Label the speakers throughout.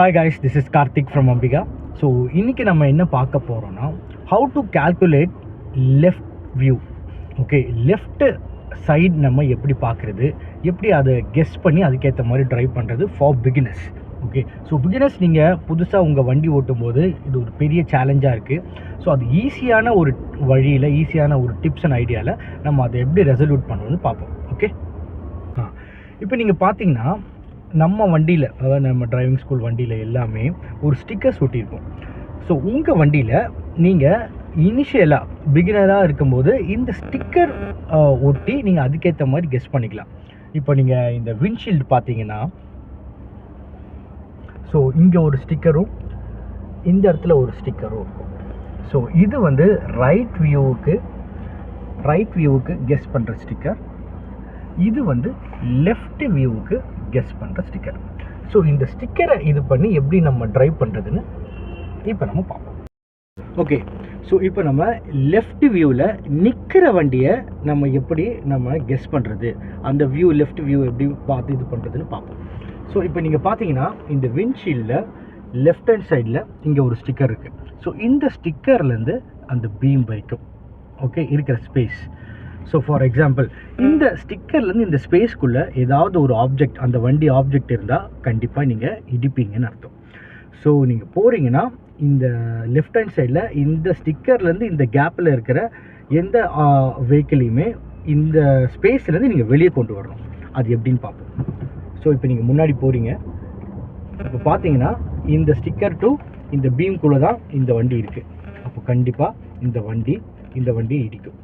Speaker 1: Hi guys, this is Karthik from Ambika. So இன்னைக்கு நம்ம என்ன பார்க்க போறோம்னா how to calculate left view. Okay, left side நம்ம எப்படி பார்க்குறது, எப்படி அதை கெஸ் பண்ணி அதுக்கேற்ற மாதிரி ட்ரைவ் பண்ணுறது for beginners. Okay, so beginners நீங்கள் புதுசாக உங்கள் வண்டி ஓட்டும் போது இது ஒரு பெரிய சேலஞ்சாக இருக்குது. ஸோ அது ஈஸியான ஒரு வழியில், ஈஸியான ஒரு டிப்ஸ் அண்ட் ஐடியாவில் நம்ம அதை எப்படி ரெசல்யூட் பண்ணுவோம்னு பார்ப்போம். ஓகே, இப்போ நீங்கள் பார்த்தீங்கன்னா நம்ம வண்டியில், அதாவது நம்ம டிரைவிங் ஸ்கூல் வண்டியில் எல்லாமே ஒரு ஸ்டிக்கர்ஸ் ஒட்டியிருப்போம். ஸோ உங்கள் வண்டியில் நீங்கள் இனிஷியலாக பிகினராக இருக்கும்போது இந்த ஸ்டிக்கர் ஒட்டி நீங்கள் அதுக்கேற்ற மாதிரி கெஸ் பண்ணிக்கலாம். இப்போ நீங்கள் இந்த விண்ட்ஷீல்டு பார்த்தீங்கன்னா, ஸோ இங்கே ஒரு ஸ்டிக்கரும் இந்த இடத்துல ஒரு ஸ்டிக்கரும் இருக்கும். ஸோ இது வந்து ரைட் வியூவுக்கு கெஸ் பண்ணுற ஸ்டிக்கர், இது வந்து லெஃப்ட் வியூவுக்கு கெஸ் பண்ணுற ஸ்டிக்கர். ஸோ இந்த ஸ்டிக்கரை இது பண்ணி எப்படி நம்ம ட்ரைவ் பண்ணுறதுன்னு இப்போ நம்ம பார்ப்போம். ஓகே, ஸோ இப்போ நம்ம லெஃப்ட் வியூவில் நிற்கிற வண்டியை நம்ம எப்படி நம்ம கெஸ் பண்ணுறது, அந்த வியூ லெஃப்ட் வியூ எப்படி பார்த்து இது பண்ணுறதுன்னு பார்ப்போம். ஸோ இப்போ நீங்கள் பார்த்தீங்கன்னா இந்த விண்ட்ஷீல்டில் லெஃப்ட் ஹேண்ட் சைடில் இங்கே ஒரு ஸ்டிக்கர் இருக்குது. ஸோ இந்த ஸ்டிக்கர்லேருந்து அந்த பீம் வரைக்கும் ஓகே இருக்கிற ஸ்பேஸ். ஸோ ஃபார் எக்ஸாம்பிள் இந்த ஸ்டிக்கர்லேருந்து இந்த ஸ்பேஸ்க்குள்ளே ஏதாவது ஒரு ஆப்ஜெக்ட், அந்த வண்டி ஆப்ஜெக்ட் இருந்தால் கண்டிப்பாக நீங்கள் இடிப்பீங்கன்னு அர்த்தம். ஸோ நீங்கள் போகிறீங்கன்னா இந்த லெஃப்ட் ஹேண்ட் சைடில் இந்த ஸ்டிக்கர்லேருந்து இந்த கேப்பில் இருக்கிற எந்த வெஹிக்கிளையுமே இந்த ஸ்பேஸ்லேருந்து நீங்கள் வெளியே கொண்டு வரணும். அது எப்படின்னு பார்ப்போம். ஸோ இப்போ நீங்கள் முன்னாடி போகிறீங்க, இப்போ பார்த்தீங்கன்னா இந்த ஸ்டிக்கர் டு இந்த பீம்குள்ளே தான் இந்த வண்டி இருக்குது. அப்போ கண்டிப்பாக இந்த வண்டி இடிக்கும்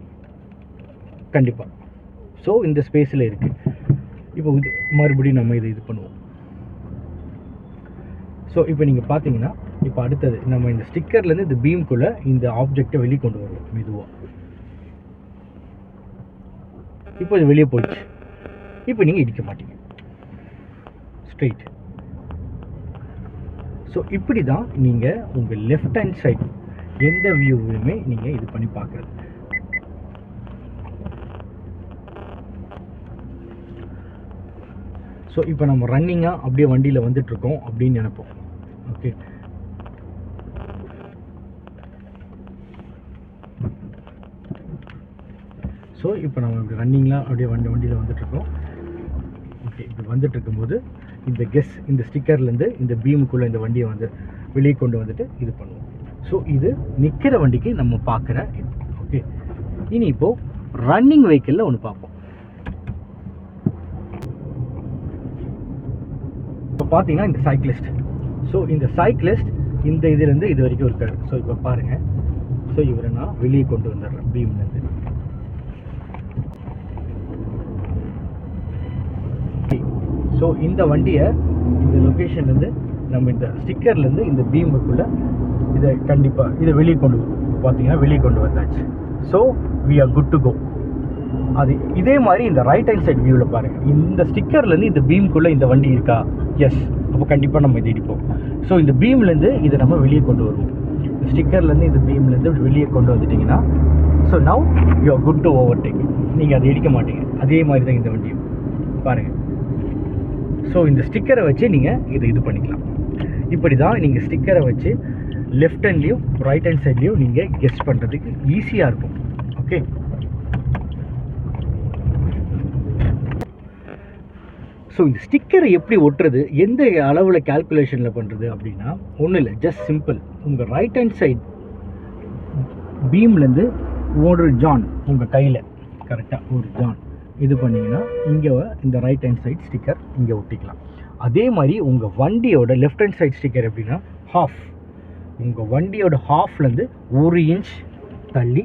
Speaker 1: கண்டிப்பாக. ஸோ இந்த ஸ்பேஸில் இருக்குது. இப்போ மறுபடியும் நம்ம இது பண்ணுவோம். ஸோ இப்போ நீங்கள் பார்த்தீங்கன்னா இப்போ அடுத்தது நம்ம இந்த ஸ்டிக்கர்லேருந்து இந்த பீம்குள்ளே இந்த ஆப்ஜெக்டை வெளியே கொண்டு வருவோம் மெதுவாக. இப்போ இது வெளியே போயிடுச்சு. இப்போ நீங்கள் இடிக்க மாட்டீங்க, ஸ்ட்ரெயிட். ஸோ இப்படி தான் நீங்கள் உங்கள் லெஃப்ட் ஹேண்ட் சைடு எந்த வியூவையுமே நீங்கள் இது பண்ணி பார்க்குறது. ஸோ இப்போ நம்ம ரன்னிங்காக அப்படியே வண்டியில் வந்துட்டுருக்கோம் அப்படின்னு நினைப்போம். ஓகே, ஸோ இப்போ நம்ம இப்படி ரன்னிங்லாம் அப்படியே வண்டியில் வந்துட்டுருக்கோம். ஓகே, இப்படி வந்துட்டு இருக்கும்போது இந்த ஸ்டிக்கர்லேருந்து இந்த பீமுக்குள்ளே இந்த வண்டியை வந்து வெளியே கொண்டு வந்துட்டு இது பண்ணுவோம். ஸோ இது நிற்கிற வண்டிக்கு நம்ம பார்க்குற இது. ஓகே, இனி இப்போது ரன்னிங் வெஹிக்கிளில் ஒன்று பார்ப்போம். இப்போ பார்த்தீங்கன்னா இந்த சைக்கிளிஸ்ட், ஸோ இந்த சைக்கிளிஸ்ட் இந்த இதுலேருந்து இது வரைக்கும் இருக்காரு. ஸோ இப்போ பாருங்கள், ஸோ இவரை நான் வெளியே கொண்டு வந்துடுறேன் பீம்லேருந்து. ஸோ இந்த வண்டியை இந்த லொக்கேஷன்லேருந்து நம்ம இந்த ஸ்டிக்கர்லேருந்து இந்த பீமுக்குள்ளே இதை வெளியே கொண்டு பார்த்தீங்கன்னா வெளியே கொண்டு வந்தாச்சு. So we are good to go. அது இதே மாதிரி இந்த ரைட் ஹேண்ட் சைட் வியூவில் பாருங்கள், இந்த ஸ்டிக்கர்லேருந்து இந்த பீமுக்குள்ளே இந்த வண்டி இருக்கா? எஸ், அப்போ கண்டிப்பாக நம்ம இது இடிப்போம். ஸோ இந்த பீம்லேருந்து இதை நம்ம வெளியே கொண்டு வருவோம். இந்த ஸ்டிக்கர்லேருந்து இந்த பீம்லேருந்து வெளியே கொண்டு வந்துட்டிங்கன்னா, so now you are good to overtake. நீங்கள் அதை இடிக்க மாட்டீங்க. அதே மாதிரி தான் இந்த வண்டியும் பாருங்கள். ஸோ இந்த ஸ்டிக்கரை வச்சு நீங்கள் இது பண்ணிக்கலாம். இப்படி தான் நீங்கள் ஸ்டிக்கரை வச்சு லெஃப்ட் ஹேண்ட்லேயும் ரைட் ஹேண்ட் சைட்லேயும் நீங்கள் கெஸ் பண்ணுறதுக்கு ஈஸியாக இருக்கும். ஓகே, ஸோ இந்த ஸ்டிக்கரை எப்படி ஒட்டுறது, எந்த அளவில் கால்குலேஷனில் பண்ணுறது அப்படின்னா ஒன்றும் இல்லை, ஜஸ்ட் சிம்பிள். உங்கள் ரைட் ஹேண்ட் சைட் பீம்லேருந்து ஒரு ஜான் உங்கள் கையில் கரெக்டாக ஒரு ஜான் இது பண்ணிங்கன்னா இங்கே இந்த ரைட் ஹேண்ட் சைட் ஸ்டிக்கர் இங்கே ஒட்டிக்கலாம். அதே மாதிரி உங்கள் வண்டியோட லெஃப்ட் ஹேண்ட் சைட் ஸ்டிக்கர் எப்படின்னா உங்கள் வண்டியோட ஹாஃப்லேருந்து 1 இன்ச் தள்ளி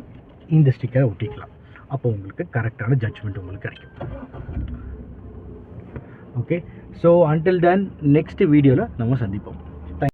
Speaker 1: இந்த ஸ்டிக்கரை ஒட்டிக்கலாம். அப்போ உங்களுக்கு கரெக்டான ஜட்ஜ்மெண்ட் உங்களுக்கு கிடைக்கும். Okay, so until then next வீடியோவில் நம்ம சந்திப்போம்.